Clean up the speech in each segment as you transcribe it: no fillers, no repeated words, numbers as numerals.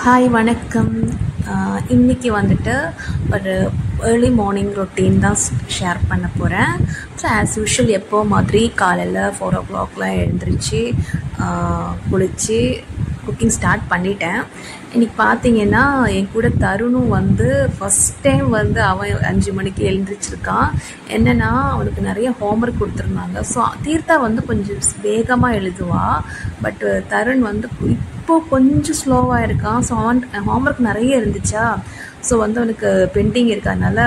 Hi வணக்கம். இன்றைக்கி வந்துட்டு ஒரு ஏர்லி மார்னிங் ரொட்டீன் தான் ஷேர் பண்ண போகிறேன். ஸோ ஆஸ் யூஷுவல் எப்போ மாதிரி காலையில் 4 o'clock எழுந்திரிச்சு குளித்து குக்கிங் ஸ்டார்ட் பண்ணிட்டேன். இன்றைக்கி பார்த்தீங்கன்னா என் கூட தருணும் வந்து ஃபஸ்ட் டைம் வந்து அவன் 5 மணிக்கு எழுந்திரிச்சிருக்கான். என்னென்னா அவனுக்கு நிறைய ஹோம்ஒர்க் கொடுத்துருந்தாங்க. ஸோ தீர்த்தா வந்து கொஞ்சம் வேகமாக எழுதுவாள். பட் தருண் வந்து இப்போது கொஞ்சம் ஸ்லோவாக இருக்கான். ஸோ அவன் ஹோம்ஒர்க் நிறைய இருந்துச்சா, ஸோ வந்து அவனுக்கு பெண்டிங் இருக்கிறதுனால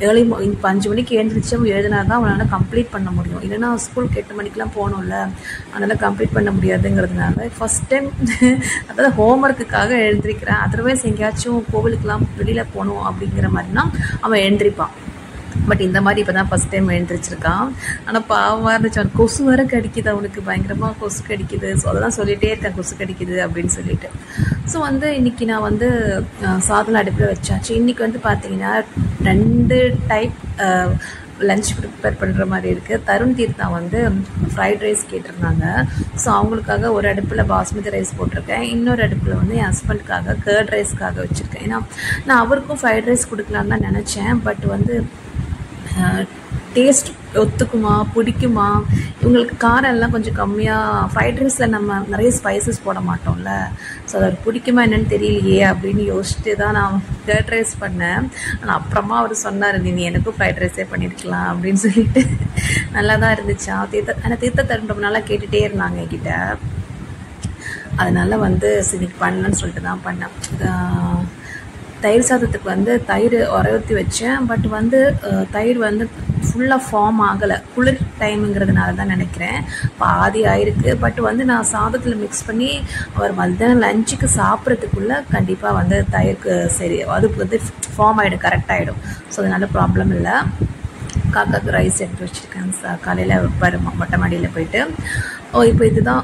ஏர்லி இப்போ 5 மணிக்கு எழுந்திரிச்சு அவன் எழுதினா தான் அவனால் கம்ப்ளீட் பண்ண முடியும். இல்லைன்னா ஸ்கூலுக்கு 8 மணிக்கெலாம் போகணும்ல, அதனால் கம்ப்ளீட் பண்ண முடியாதுங்கிறதுனால ஃபஸ்ட் டைம் அதாவது ஹோம்ஒர்க்குக்காக எழுந்திரிக்கிறேன். அதர்வைஸ் எங்கேயாச்சும் கோவிலுக்கெலாம் வெளியில் போகணும் அப்படிங்கிற மாதிரினா அவன் எழுந்திரிப்பான். பட் இந்த மாதிரி இப்போ தான் ஃபஸ்ட் டைம் எழுந்திரிச்சிருக்கான். ஆனால் பாவமாக இருந்துச்சு. அவன் கொசு வர கடிக்குது, அவனுக்கு பயங்கரமாக கொசு கடிக்குது. ஸோ அதெல்லாம் சொல்லிகிட்டே இருக்கேன், கொசு கடிக்குது அப்படின்னு சொல்லிட்டு. ஸோ வந்து இன்றைக்கி நான் வந்து சாதம் அடுப்பில் வச்சாச்சு. இன்றைக்கி வந்து பார்த்திங்கன்னா 2 டைப் லஞ்ச் ப்ரிப்பேர் பண்ணுற மாதிரி இருக்குது. தருண் தீர்த்தா வந்து ஃப்ரைட் ரைஸ் கேட்டிருந்தாங்க. ஸோ அவங்களுக்காக ஒரு அடுப்பில் பாஸ்மதி ரைஸ் போட்டிருக்கேன், இன்னொரு அடுப்பில் வந்து என் ஹஸ்பண்டுக்காக கர்ட் ரைஸ்க்காக வச்சுருக்கேன். ஏன்னா நான் அவருக்கும் ஃப்ரைட் ரைஸ் கொடுக்கலான்னு தான் நினச்சேன். பட் வந்து டேஸ்ட் ஒத்துக்குமா, பிடிக்குமா, இவங்களுக்கு காரம் எல்லாம் கொஞ்சம் கம்மியாக, ஃப்ரைட் ரைஸில் நம்ம நிறைய ஸ்பைசஸ் போட மாட்டோம்ல, ஸோ அது பிடிக்குமா என்னன்னு தெரியலையே அப்படின்னு யோசிச்சுட்டு தான் நான் கர்ட் ரைஸ் பண்ணேன். ஆனால் அப்புறமா அவர் சொன்னார், நீ எனக்கும் ஃப்ரைட் ரைஸே பண்ணியிருக்கலாம் அப்படின்னு சொல்லிட்டு. நல்லா தான் இருந்துச்சா தீர்த்த தருணம் நல்லா கேட்டுகிட்டே இருந்தாங்க என்கிட்ட. அதனால் வந்து இன்னைக்கு பண்ணலன்னு சொல்லிட்டு தான் பண்ணேன். தயிர் சாதத்துக்கு வந்து தயிர் உரையூற்றி வச்சேன். பட் வந்து தயிர் வந்து ஃபுல்லாக ஃபார்ம் ஆகலை, குளிர் டைமுங்கிறதுனால தான் நினைக்கிறேன், பாதி ஆயிருக்கு. பட் வந்து நான் சாதத்தில் மிக்ஸ் பண்ணி அவர் மத்தியானம் லஞ்சுக்கு சாப்பிட்றதுக்குள்ளே கண்டிப்பாக வந்து தயிருக்கு சரி அதுக்கு வந்து ஃபார்ம் ஆகிடும், கரெக்டாகிடும். ஸோ அதனால ப்ராப்ளம் இல்லை. காக்காவுக்கு ரைஸ் எடுத்து வச்சுருக்கேன். காலையில் மொட்டை மாடியில் போயிட்டு. இப்போ இதுதான்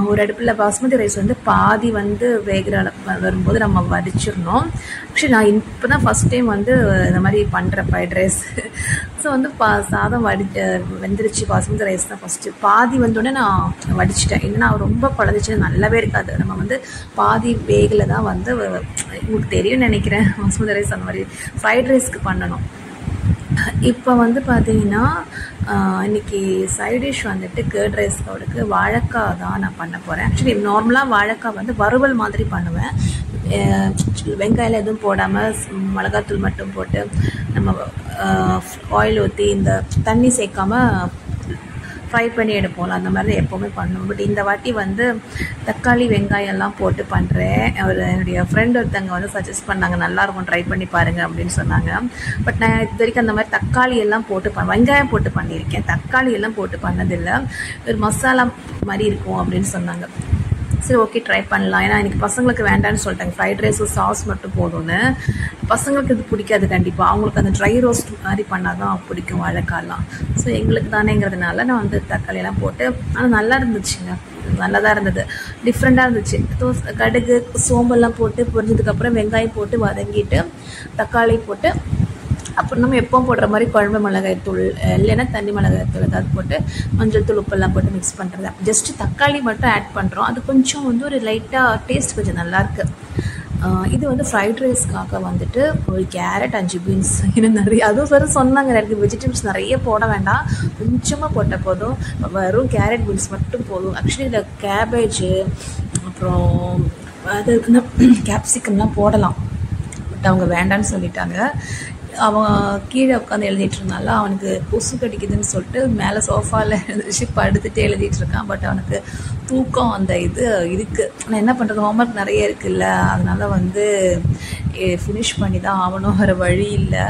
ஒரு அடுப்பில் பாஸ்மதி ரைஸ் வந்து பாதி வந்து வேகிற வரும்போது நம்ம வடிச்சிடணும். ஆக்சுவலி நான் இப்போ தான் ஃபஸ்ட் டைம் வந்து இந்த மாதிரி பண்ணுறேன் ஃப்ரைட் ரைஸ். ஸோ வந்து சாதம் வெந்துருச்சு. பாஸ்மதி ரைஸ் தான் ஃபஸ்ட்டு பாதி வந்தோடனே நான் வடிச்சிட்டேன். இல்லைன்னா ரொம்ப குழந்தைச்சு நல்லாவே இருக்காது. நம்ம வந்து பாதி வேகில் தான் வந்து உங்களுக்கு தெரியும்னு நினைக்கிறேன், பாஸ்மதி ரைஸ் அந்த மாதிரி ஃப்ரைட் ரைஸ்க்கு பண்ணணும். இப்போ வந்து பார்த்தீங்கன்னா இன்றைக்கி சைட் டிஷ் வந்துட்டு கர்ட் ரைஸ்க்கு வாழைக்காய் தான் நான் பண்ண போகிறேன். ஆக்சுவலி நார்மலாக வாழைக்காய் வந்து வறுவல் மாதிரி பண்ணுவேன். வெங்காயம் எதுவும் போடாமல் மிளகாத்தூள் மட்டும் போட்டு நம்ம ஆயில் ஊற்றி இந்த தண்ணி சேர்க்காமல் ஃப்ரை பண்ணி எடுப்போம்ல, அந்த மாதிரி எப்போவுமே பண்ணுவோம். பட் இந்த வாட்டி வந்து தக்காளி வெங்காயம் எல்லாம் போட்டு பண்ணுறேன். என்னுடைய ஃப்ரெண்ட் ஒருத்தங்க வந்து சஜஸ்ட் பண்ணாங்க, நல்லாயிருக்கும் ட்ரை பண்ணி பாருங்கள் அப்படின்னு சொன்னாங்க. பட் நான் இது வரைக்கும் அந்த மாதிரி தக்காளி எல்லாம் போட்டு வெங்காயம் போட்டு பண்ணியிருக்கேன், தக்காளி எல்லாம் போட்டு பண்ணதில்லை. ஒரு மசாலா மாதிரி இருக்கும் அப்படின்னு சொன்னாங்க. சரி ஓகே ட்ரை பண்ணலாம். ஏன்னா எனக்கு பசங்களுக்கு வேண்டான்னு சொல்லிட்டாங்க, ஃப்ரைட் ரைஸு சாஸ் மட்டும் போதும்னு. பசங்களுக்கு இது பிடிக்காது கண்டிப்பாக, அவங்களுக்கு அந்த ட்ரை ரோஸ்ட் மாதிரி பண்ணால் தான் பிடிக்கும் வாழைக்காயெல்லாம். ஸோ எங்களுக்கு தானேங்கிறதுனால நான் வந்து தக்காளியெல்லாம் போட்டு, ஆனால் நல்லா இருந்துச்சுங்க, நல்லா தான் இருந்தது, டிஃப்ரெண்ட்டாக இருந்துச்சு. கடுகு சோம்பெல்லாம் போட்டு பொரிஞ்சதுக்கப்புறம் வெங்காயம் போட்டு வதங்கிட்டு தக்காளி போட்டு, அப்புறம் நம்ம எப்பவும் போடுற மாதிரி குழம்பு மிளகாய் தூள் இல்லைன்னா தண்ணி மிளகாய் தூள் ஏதாவது போட்டு மஞ்சள் தூள் உப்பெல்லாம் போட்டு மிக்ஸ் பண்ணுறது. ஜஸ்ட்டு தக்காளி மட்டும் ஆட் பண்ணுறோம். அது கொஞ்சம் வந்து ஒரு லைட்டாக டேஸ்ட் கொஞ்சம் நல்லாயிருக்கு. இது வந்து ஃப்ரைட் ரைஸ்க்காக வந்துட்டு ஒரு கேரட் 5 பீன்ஸ் இன்னும் நிறைய அதுவும் வேறு சொன்னாங்க, எனக்கு வெஜிடபிள்ஸ் நிறைய போட வேண்டாம், கொஞ்சமாக போட்டால் போதும், வெறும் கேரட் பீன்ஸ் மட்டும் போதும். ஆக்சுவலி இதில் கேபேஜு அப்புறம் அது கேப்சிகம்லாம் போடலாம், பட் அவங்க வேண்டான்னு சொல்லிட்டாங்க. அவன் கீழே உட்காந்து எழுதிட்டு இருந்தால அவனுக்கு கொசு கடிக்குதுன்னு சொல்லிட்டு மேலே சோஃபாவில் எழுந்திரிச்சு படுத்துட்டு எழுதிட்டு இருக்கான். பட் அவனுக்கு தூக்கம் அந்த இது இருக்குது. ஆனால் என்ன பண்ணுறது, ஹோம்ஒர்க் நிறைய இருக்குல்ல, அதனால் வந்து ஃபினிஷ் பண்ணி தான் ஆகணும், வேறு வழி இல்லை.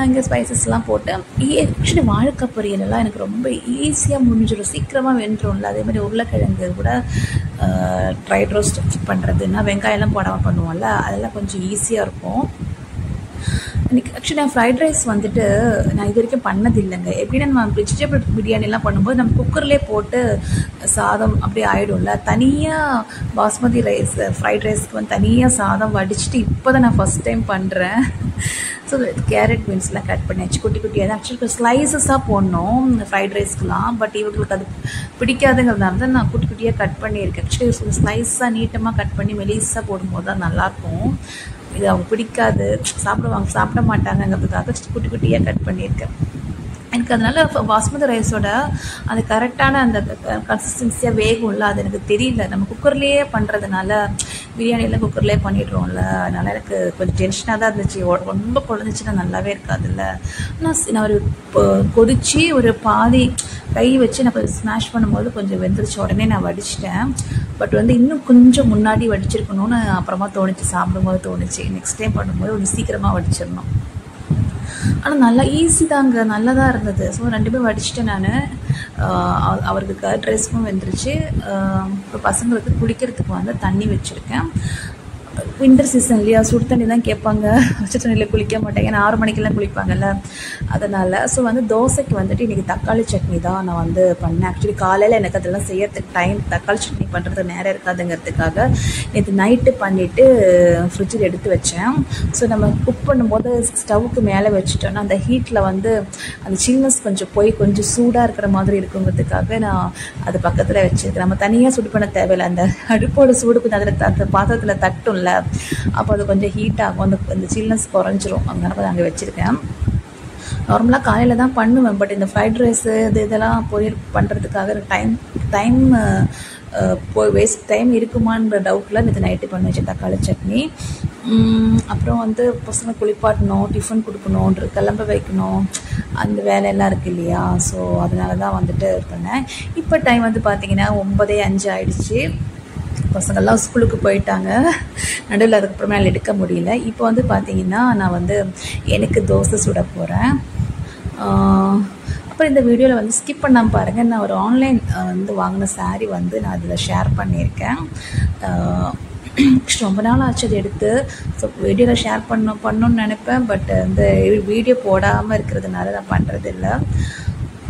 இங்கே ஸ்பைசஸ்லாம் போட்டு ஆக்சுவலி வாழைக்காய் பொரியலெல்லாம் எனக்கு ரொம்ப ஈஸியாக முடிஞ்சிடும், சீக்கிரமாக வெந்துடும்ல. அதே மாதிரி உருளைக்கிழங்கு கூட ட்ரைட் ரோஸ்ட் பண்ணுறதுன்னா வெங்காயம்லாம் போடாமல் பண்ணுவோம்ல, அதெல்லாம் கொஞ்சம் ஈஸியாக இருக்கும். எனக்கு ஆக்சுவலி நான் ஃப்ரைட் ரைஸ் வந்துட்டு நான் இது வரைக்கும் பண்ணதில்லைங்க. எப்படின்னா நம்ம வெஜிடபிள் பிரியாணிலாம் பண்ணும்போது நம்ம குக்கர்லேயே போட்டு சாதம் அப்படியே ஆகிடும்ல. தனியாக பாஸ்மதி ரைஸ் ஃப்ரைட் ரைஸ்க்கு வந்து தனியாக சாதம் வடிச்சிட்டு இப்போ தான் நான் ஃபஸ்ட் டைம் பண்ணுறேன். ஸோ கேரட் பீன்ஸ்லாம் கட் பண்ணியாச்சு குட்டி குட்டியாக. ஆக்சுவலி ஸ்லைசஸாக போடணும் ஃப்ரைட் ரைஸ்க்குலாம், பட் இவங்களுக்கு அது பிடிக்காதுங்கிறதுனால தான் நான் குட்டி குட்டியாக கட் பண்ணியிருக்கேன். ஆக்சுவலி ஸ்லைஸாக நீட்டமாக கட் பண்ணி மெலிஸாக போடும்போது தான் நல்லாயிருக்கும். இது அவங்க பிடிக்காது, சாப்பிட மாட்டாங்கங்கிறதுக்காக குட்டி குட்டியாக கட் பண்ணியிருக்கேன். எனக்கு அதனால் பாஸ்மதி ரைஸோட அது கரெக்டான அந்த கன்சிஸ்டன்சியாக வேகும்ல, அது எனக்கு தெரியல. நம்ம குக்கர்லேயே பண்ணுறதுனால பிரியாணியெல்லாம் குக்கர்லேயே பண்ணிடுறோம்ல, அதனால் எனக்கு கொஞ்சம் டென்ஷனாக தான் இருந்துச்சு. ரொம்ப குழந்துச்சுன்னா நல்லாவே இருக்காதுல்ல. ஆனால் நான் ஒரு கொதிச்சு ஒரு பாதி கை வச்சு நான் கொஞ்சம் ஸ்மாஷ் பண்ணும்போது கொஞ்சம் வெந்துருச்சு. உடனே நான் வடிச்சிட்டேன். பட் வந்து இன்னும் கொஞ்சம் முன்னாடி வடிச்சிருக்கணும்னு அப்புறமா தோணுச்சு. சாப்பிடும்போது தோணுச்சு நெக்ஸ்ட் டைம் பண்ணும்போது கொஞ்சம் சீக்கிரமாக வடிச்சிடணும். ஆனால் நல்லா ஈஸி தாங்க, நல்லா தான் இருந்தது. ஸோ 2 பேரும் வடிச்சிட்டேன் நான். அவருக்கு கர்ட் ரைஸும் வெந்துருச்சு. இப்போ பசங்களுக்கு குளிக்கிறதுக்கு வந்து தண்ணி வச்சுருக்கேன். வின்டர் சீசன் இல்லையா, சுடு தண்ணி தான் கேட்பாங்க. வச்ச தண்ணியில் குளிக்க மாட்டாங்க, ஏன்னா 6 மணிக்கெல்லாம் குளிப்பாங்கல்ல, அதனால். ஸோ வந்து தோசைக்கு வந்துட்டு இன்றைக்கி தக்காளி சட்னி தான் நான் வந்து பண்ணேன். ஆக்சுவலி காலையில் எனக்கு அதெல்லாம் செய்யறதுக்கு தக்காளி சட்னி பண்ணுறது நேரம் இருக்காதுங்கிறதுக்காக நேற்று நைட்டு பண்ணிவிட்டு ஃப்ரிட்ஜில் எடுத்து வச்சேன். ஸோ நம்ம குக் பண்ணும்போது ஸ்டவ்வுக்கு மேலே வச்சுட்டோன்னா அந்த ஹீட்டில் வந்து அந்த சில்னஸ் கொஞ்சம் சூடாக இருக்கிற மாதிரி இருக்குங்கிறதுக்காக நான் அது பக்கத்தில் வச்சுருக்கேன். நம்ம தனியாக சுடு பண்ண தேவையில்லை. அந்த அடுப்போட சூடு கொஞ்சம் அதில் அந்த பாத்திரத்தில் தட்டும், அப்போ அது கொஞ்சம் ஹீட் ஆகும், அந்த சில்னஸ் குறைஞ்சிரும். அதனால அங்கே வச்சுருக்கேன். நார்மலாக காலையில் தான் பண்ணுவேன், பட் இந்த ஃப்ரைட் ரைஸு இதெல்லாம் பொரியல் பண்ணுறதுக்காக டைம் வேஸ்ட் டைம் இருக்குமான்ற டவுட்டில் நேற்று நைட்டு பண்ணி வச்சேன் தக்காளி சட்னி. அப்புறம் வந்து பசங்க குளிப்பாட்டணும், டிஃபன் கொடுக்கணும், கிளம்ப வைக்கணும், அந்த வேலையெல்லாம் இருக்குது இல்லையா. ஸோ அதனால தான் வந்துட்டு பண்ணேன். இப்போ டைம் வந்து பார்த்திங்கன்னா 9:05 ஆகிடுச்சு. பசங்கள்லாம் ஸ்கூலுக்கு போயிட்டாங்க. நடுவில் அதுக்கப்புறமா என்னால் எடுக்க முடியல. இப்போ வந்து பார்த்திங்கன்னா நான் வந்து எனக்கு தோசை சுட போகிறேன். அப்புறம் இந்த வீடியோவில் வந்து ஸ்கிப் பண்ணாமல் பாருங்கள். நான் ஒரு ஆன்லைன் வந்து வாங்கின சாரீ வந்து நான் அதில் ஷேர் பண்ணியிருக்கேன். ரொம்ப நாள் ஆச்சு அது எடுத்து. ஸோ வீடியோவில் ஷேர் பண்ணணும்னு நினைப்பேன், பட் வந்து வீடியோ போடாமல் இருக்கிறதுனால நான் பண்ணுறதில்ல.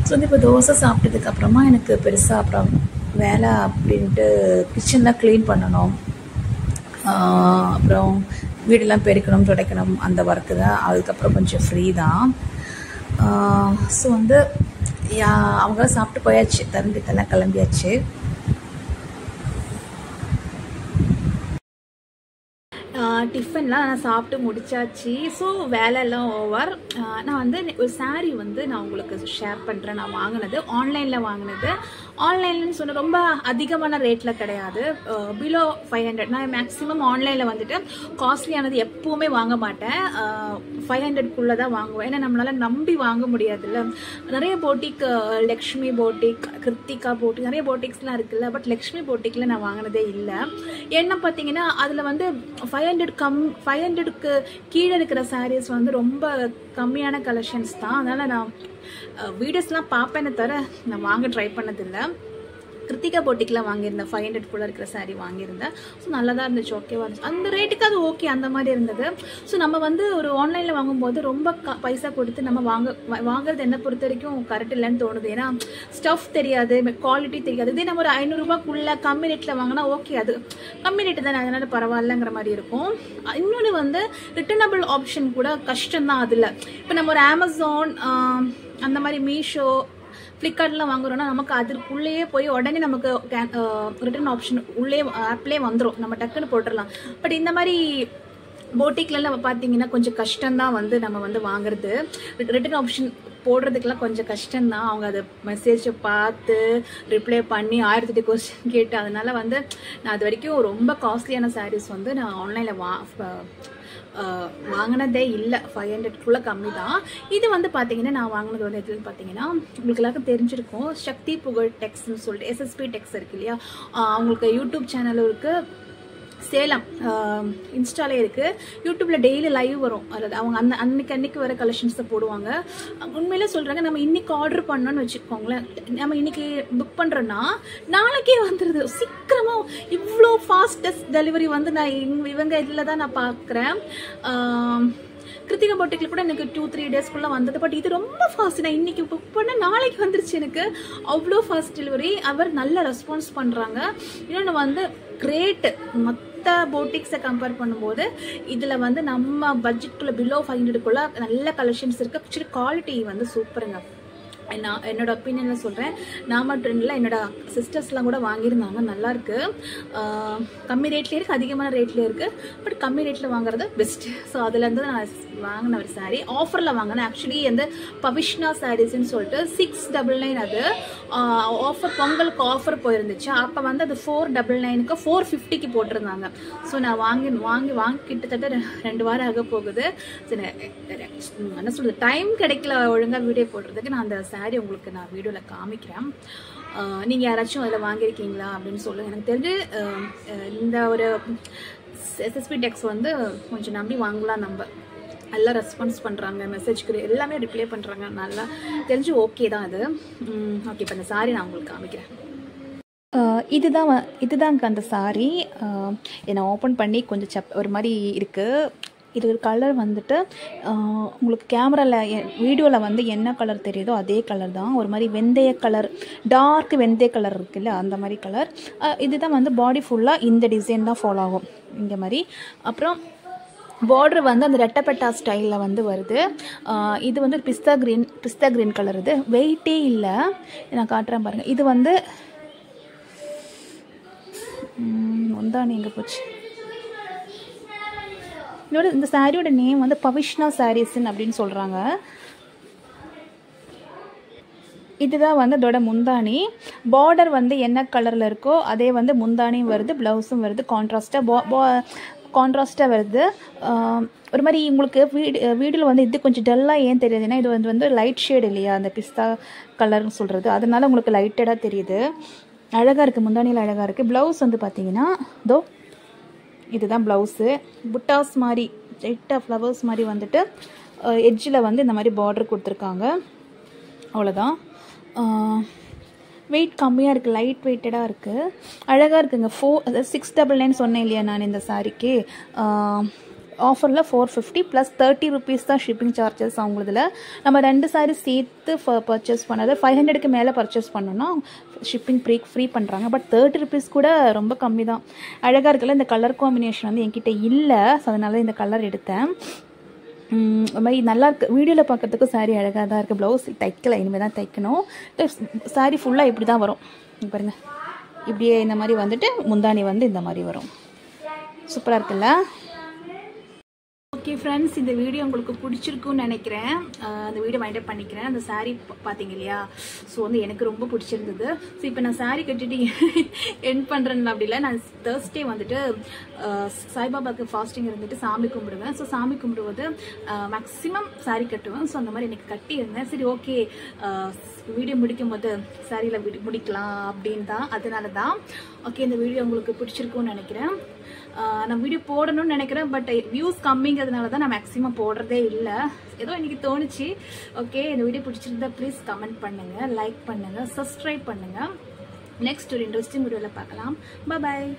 ஸோ வந்து இப்போ தோசை சாப்பிட்டதுக்கப்புறமா எனக்கு பெருசாக அப்புறம் வேலை அப்படின்ட்டு கிச்சன்லாம் க்ளீன் பண்ணணும், அப்புறம் வீடெல்லாம் பெருக்கணும், துடைக்கணும், அந்த ஒர்க்கு தான். அதுக்கப்புறம் கொஞ்சம் ஃப்ரீ தான். ஸோ வந்து அவங்களாம் சாப்பிட்டு போயாச்சு, தம்பித்தெல்லாம் கிளம்பியாச்சு. டிஃபன்லாம் நான் சாப்பிட்டு முடிச்சாச்சு. ஸோ வேலையெல்லாம் ஓவர். நான் வந்து ஒரு சாரீ வந்து நான் உங்களுக்கு ஷேர் பண்ணுறேன். நான் வாங்கினது ஆன்லைனில் வாங்கினது. ஆன்லைன்லன்னு சொன்ன ரொம்ப அதிகமான ரேட்டில் கிடையாது, பிலோ 500. நான் மேக்ஸிமம் ஆன்லைனில் வந்துட்டு காஸ்ட்லியானது எப்போவுமே வாங்க மாட்டேன், 500க்குள்ளே தான் வாங்குவேன். ஏன்னா நம்மளால் நம்பி வாங்க முடியாதுல்ல. நிறைய போட்டிக், லக்ஷ்மி போட்டிக், கிருத்திகா போட்டிக், நிறைய போட்டிக்ஸ்லாம் இருக்குல்ல, பட் லக்ஷ்மி போட்டிக்கில் நான் வாங்கினதே இல்லை. என்ன பார்த்தீங்கன்னா அதில் வந்து 500க்கு கீழே இருக்கிற சாரீஸ் வந்து ரொம்ப கம்மியான கலெக்ஷன்ஸ் தான். அதனால் நான் வீடியோஸ்லாம் பார்ப்பேன்னு தவிர நான் வாங்க ட்ரை பண்ணதில்லை. கிருத்திகா போட்டிக்கெலாம் வாங்கியிருந்தேன், 500குள்ளே இருக்கிற சாரீ வாங்கியிருந்தேன். ஸோ நல்லா தான் இருந்துச்சு, ஓகேவா இருந்துச்சு. அந்த ரேட்டுக்கு அது ஓகே, அந்த மாதிரி இருந்தது. ஸோ நம்ம வந்து ஒரு ஆன்லைனில் வாங்கும்போது ரொம்ப பைசா கொடுத்து நம்ம வாங்குறது என்னை பொறுத்த வரைக்கும் கரெக்ட் இல்லைன்னு தோணுது. ஏன்னா ஸ்டஃப் தெரியாது, குவாலிட்டி தெரியாது. இதே நம்ம ஒரு 500 ரூபாய்க்குள்ளே கம்மி ரேட்டில் வாங்கினா ஓகே, அது கம்மி ரேட்டு தானே, அதனால பரவாயில்லங்கிற மாதிரி இருக்கும். இன்னொன்று வந்து ரிட்டர்னபிள் ஆப்ஷன் கூட கஷ்டம்தான் அதில். இப்போ நம்ம ஒரு அமேசான் அந்த மாதிரி மீஷோ, ஃப்ளிப்கார்ட்லாம் வாங்குறோன்னா நமக்கு அதுக்குள்ளேயே போய் உடனே நமக்கு ரிட்டர்ன் ஆப்ஷன் உள்ளே ஆப்லேயே வந்துடும், நம்ம டக்குன்னு போட்டுடலாம். பட் இந்த மாதிரி போட்டிக்லாம் பார்த்தீங்கன்னா கொஞ்சம் கஷ்டம்தான் வந்து நம்ம வந்து வாங்குறது. ரிட்டர்ன் ஆப்ஷன் போடுறதுக்கெல்லாம் கொஞ்சம் கஷ்டம்தான். அவங்க அதை மெசேஜை பார்த்து ரிப்ளை பண்ணி 1008 கொஸ்டின் கேட்டு, அதனால வந்து நான் அது வரைக்கும் ரொம்ப காஸ்ட்லியான சாரீஸ் வந்து நான் ஆன்லைனில் வாங்கினதே இல்லை. 500க்குள்ளே கம்மி தான். இது வந்து பார்த்தீங்கன்னா நான் வாங்கினது வந்து எதுன்னு பார்த்தீங்கன்னா உங்களுக்கு எல்லாருக்கும் தெரிஞ்சிருக்கும், சக்தி புகழ் டெக்ஸ்ன்னு சொல்லிட்டு SSP டெக்ஸ் இருக்கு இல்லையா, அவங்களுக்கு யூடியூப் சேனலும் இருக்குது, சேலம் இன்ஸ்டாலே இருக்குது, யூடியூப்பில் டெய்லி லைவ் வரும். அதாவது அவங்க அன்னைக்கு வர கலெக்ஷன்ஸை போடுவாங்க. உண்மையிலே சொல்கிறாங்க, நம்ம இன்றைக்கி ஆர்டர் பண்ணோன்னு வச்சுக்கோங்களேன், நம்ம இன்றைக்கி புக் பண்ணுறோன்னா நாளைக்கே வந்துடுது சீக்கிரமாக. இவ்வளோ ஃபாஸ்டஸ்ட் டெலிவரி வந்து நான் இவங்க இதில் தான் நான் பார்க்குறேன். கிருத்திகா பொட்டிக்கில் கூட எனக்கு 2-3 டேஸ்க்குள்ள வந்தது. பட் இது ரொம்ப ஃபாஸ்ட். நான் இன்னைக்கு புக் பண்ண நாளைக்கு வந்துருச்சு எனக்கு. அவ்வளோ ஃபாஸ்ட் டெலிவரி. அவர் நல்ல ரெஸ்பான்ஸ் பண்றாங்க. இன்னொன்று வந்து கிரேட். மற்ற போட்டிக்ஸை கம்பேர் பண்ணும்போது இதில் வந்து நம்ம பட்ஜெட்குள்ளே பிலோ 500க்குள்ள நல்ல கலெக்ஷன்ஸ் இருக்குது. ஆக்சுவலி குவாலிட்டி வந்து சூப்பருங்க. நான் என்னோட ஒப்பீனியனில் சொல்கிறேன். நாம ட்ரெண்டில் என்னோட சிஸ்டர்ஸ்லாம் கூட வாங்கியிருந்தாங்க. நல்லாயிருக்கு. கம்மி ரேட்லேயே இருக்குது, அதிகமான ரேட்லேயே இருக்குது. பட் கம்மி ரேட்டில் வாங்குறது பெஸ்ட்டு. ஸோ அதுலேருந்து நான் வாங்கின ஒரு சாரீ ஆஃபரில் வாங்கினேன். ஆக்சுவலி வந்து பவிஷ்னா சாரீஸ்ன்னு சொல்லிட்டு 699 அது ஆஃபர், பொங்கலுக்கு ஆஃபர் போயிருந்துச்சு. அப்போ வந்து அது 499க்கு 450க்கு போட்டிருந்தாங்க. ஸோ நான் வாங்கி கிட்டத்தட்ட 2 வாரம் ஆக போகுது. சரி, என்ன சொல்கிறது, டைம் கிடைக்கல ஒழுங்காக வீடியோ போடுறதுக்கு. நான் அந்த சாரீ உங்களுக்கு நான் வீடியோவில் காமிக்கிறேன். நீங்கள் யாராச்சும் அதில் வாங்கியிருக்கீங்களா அப்படின்னு சொல்லுங்கள். எனக்கு தெரிஞ்சு இந்த ஒரு SSP டெக்ஸ் வந்து கொஞ்சம் நம்பி வாங்கலாம். நம்ம நல்லா ரெஸ்பான்ஸ் பண்ணுறாங்க, மெசேஜ்க்கு எல்லாமே ரிப்ளை பண்ணுறாங்க. நல்லா தெரிஞ்சு ஓகே தான் அது. ஓகே, இப்போ இந்த சாரீ நான் உங்களுக்கு காமிக்கிறேன். இதுதாங்க அந்த சாரீ. நான் ஓப்பன் பண்ணி கொஞ்சம் ஒரு மாதிரி இருக்குது. இது ஒரு கலர் வந்துட்டு உங்களுக்கு கேமராவில் வீடியோவில் வந்து என்ன கலர் தெரியுதோ அதே கலர் தான். ஒரு மாதிரி வெந்தய கலர், டார்க் வெந்தய கலர் இருக்குல்ல, அந்த மாதிரி கலர். இதுதான் வந்து பாடி ஃபுல்லாக இந்த டிசைன் தான் ஃபாலோ ஆகும் இந்த மாதிரி. அப்புறம் பார்டர் வந்து அந்த ரெட்டப்பட்டா ஸ்டைலில் வந்து வருது. இது வந்து பிஸ்தா கிரீன் கலர். இது வெயிட்டே இல்லை. நான் காட்டுறேன் பாருங்கள். இது வந்து முந்தானி எங்கே போச்சு. இந்த சாரியோட நேம் வந்து பவிஷ்னா சாரீஸ்ன்னு அப்படின்னு சொல்கிறாங்க. இதுதான் வந்து அதோட முந்தானி. பார்டர் வந்து என்ன கலரில் இருக்கோ அதே வந்து முந்தானியும் வருது, ப்ளவுஸும் வருது. கான்ட்ராஸ்டாக வருது. ஒரு மாதிரி உங்களுக்கு வீடியோவில் வந்து இது கொஞ்சம் டல்லாக ஏன் தெரியுதுன்னா, இது வந்து லைட் ஷேடு இல்லையா, அந்த பிஸ்தா கலர்னு சொல்கிறது. அதனால உங்களுக்கு லைட்டடாக தெரியுது. அழகாக இருக்குது, முந்தானியில் அழகாக இருக்குது. ப்ளவுஸ் வந்து பார்த்தீங்கன்னா இதோ இதுதான் ப்ளவுஸு. புட்டாஸ் மாதிரி லைட்டாக ஃப்ளவர்ஸ் மாதிரி வந்துட்டு எட்ஜில் வந்து இந்த மாதிரி பார்டர் கொடுத்துருக்காங்க. அவ்வளோதான். வெயிட் கம்மியாக இருக்குது, லைட் வெயிட்டடாக இருக்குது, அழகாக இருக்குங்க. 699 சொன்னேன் இல்லையா நான் இந்த சாரிக்கு. ஆஃபரில் 450 ப்ளஸ் 30 rupees தான் ஷிப்பிங் சார்ஜஸ் அவங்களதில். நம்ம 2 சாரீ சேர்த்து பர்ச்சேஸ் பண்ணது 500க்கு மேலே பர்ச்சேஸ் பண்ணோன்னா ஷிப்பிங் ஃப்ரீ பண்ணுறாங்க. பட் 30 rupees கூட ரொம்ப கம்மி தான். அழகாக இருக்குல்ல. இந்த கலர் காம்பினேஷன் வந்து என்கிட்ட இல்லை, ஸோ அதனால இந்த கலர் எடுத்தேன். மாதிரி நல்லாயிருக்கு. வீடியோவில் பார்க்குறதுக்கும் சாரீ அழகாக தான் இருக்குது. ப்ளவுஸ் தைக்கலை, இனிமேல் தான் தைக்கணும். சாரீ ஃபுல்லாக இப்படி தான் வரும் பாருங்கள். இப்படியே இந்த மாதிரி வந்துட்டு முந்தானி வந்து இந்த மாதிரி வரும். சூப்பராக இருக்குல்ல. ஓகே ஃப்ரெண்ட்ஸ், இந்த வீடியோ உங்களுக்கு பிடிச்சிருக்குன்னு நினைக்கிறேன். அந்த வீடியோ வைண்டப் பண்ணிக்கிறேன். அந்த சாரீ பார்த்தீங்க இல்லையா, ஸோ வந்து எனக்கு ரொம்ப பிடிச்சிருந்தது. ஸோ இப்போ நான் சாரீ கட்டிட்டு எண்ட் பண்ணுறேன்னு அப்படி இல்லை. நான் தேர்ஸ்டே வந்துட்டு சாய்பாபாவுக்கு ஃபாஸ்டிங் இருந்துட்டு சாமி கும்பிடுவேன். ஸோ சாமி கும்பிடுவது மேக்ஸிமம் சாரீ கட்டுவேன். ஸோ அந்த மாதிரி எனக்கு கட்டியிருந்தேன். சரி, ஓகே, வீடியோ முடிக்கும் போது சாரியில் முடிக்கலாம் அப்படின்னு தான், அதனால தான். ஓகே, இந்த வீடியோ உங்களுக்கு பிடிச்சிருக்குன்னு நினைக்கிறேன். நான் வீடியோ போடணும்னு நினைக்கிறேன். பட் வியூஸ் கம்மிங்கிறதுனால தான் நான் மேக்ஸிமம் போடுறதே இல்லை. ஏதோ இன்னைக்கு தோணுச்சு. ஓகே, இந்த வீடியோ பிடிச்சிருந்தா ப்ளீஸ் கமெண்ட் பண்ணுங்கள், லைக் பண்ணுங்கள், சப்ஸ்கிரைப் பண்ணுங்கள். நெக்ஸ்ட் ஒரு இன்ட்ரெஸ்டிங் வீடியோவில் பார்க்கலாம். பாய்.